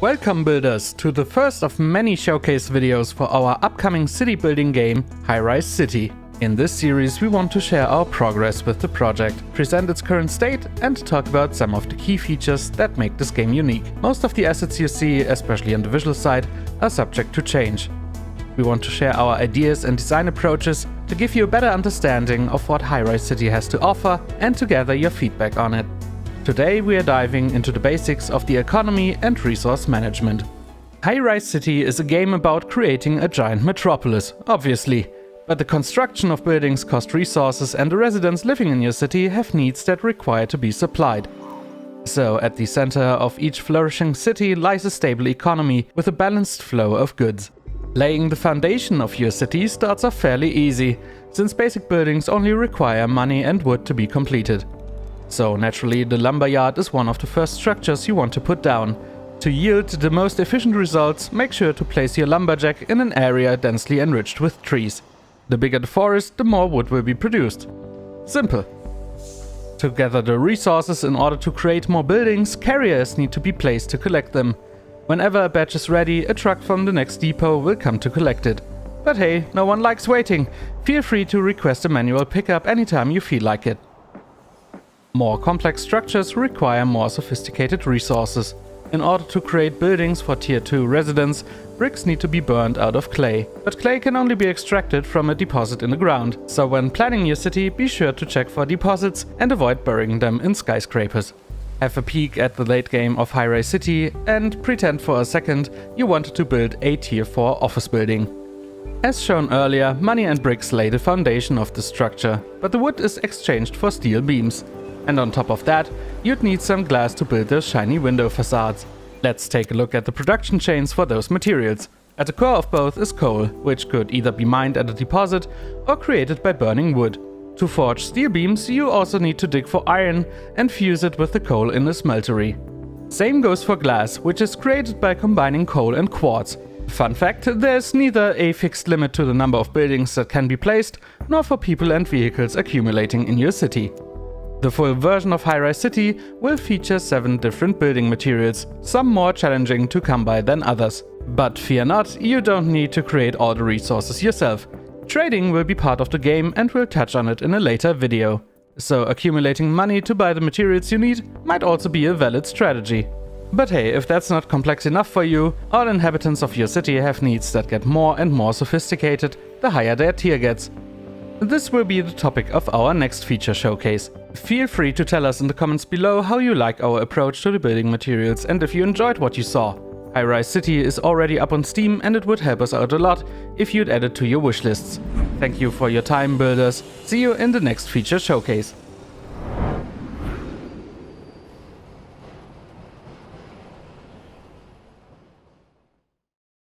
Welcome builders to the first of many showcase videos for our upcoming city building game, Highrise City. In this series we want to share our progress with the project, present its current state and talk about some of the key features that make this game unique. Most of the assets you see, especially on the visual side, are subject to change. We want to share our ideas and design approaches to give you a better understanding of what Highrise City has to offer and to gather your feedback on it. Today we are diving into the basics of the economy and resource management. Highrise City is a game about creating a giant metropolis, obviously. But the construction of buildings cost resources and the residents living in your city have needs that require to be supplied. So at the center of each flourishing city lies a stable economy with a balanced flow of goods. Laying the foundation of your city starts off fairly easy, since basic buildings only require money and wood to be completed. So naturally, the lumberyard is one of the first structures you want to put down. To yield the most efficient results, make sure to place your lumberjack in an area densely enriched with trees. The bigger the forest, the more wood will be produced. Simple. To gather the resources in order to create more buildings, carriers need to be placed to collect them. Whenever a batch is ready, a truck from the next depot will come to collect it. But hey, no one likes waiting. Feel free to request a manual pickup anytime you feel like it. More complex structures require more sophisticated resources. In order to create buildings for Tier 2 residents, bricks need to be burned out of clay. But clay can only be extracted from a deposit in the ground, so when planning your city, be sure to check for deposits and avoid burying them in skyscrapers. Have a peek at the late game of Highrise City and pretend for a second you wanted to build a Tier 4 office building. As shown earlier, money and bricks lay the foundation of the structure, but the wood is exchanged for steel beams. And on top of that, you'd need some glass to build those shiny window facades. Let's take a look at the production chains for those materials. At the core of both is coal, which could either be mined at a deposit or created by burning wood. To forge steel beams, you also need to dig for iron and fuse it with the coal in a smeltery. Same goes for glass, which is created by combining coal and quartz. Fun fact, there's neither a fixed limit to the number of buildings that can be placed, nor for people and vehicles accumulating in your city. The full version of Highrise City will feature 7 different building materials, some more challenging to come by than others. But fear not, you don't need to create all the resources yourself. Trading will be part of the game and we'll touch on it in a later video. So accumulating money to buy the materials you need might also be a valid strategy. But hey, if that's not complex enough for you, all inhabitants of your city have needs that get more and more sophisticated the higher their tier gets. This will be the topic of our next feature showcase. Feel free to tell us in the comments below how you like our approach to the building materials and if you enjoyed what you saw. Highrise City is already up on Steam and it would help us out a lot if you'd add it to your wishlists. Thank you for your time, builders. See you in the next feature showcase.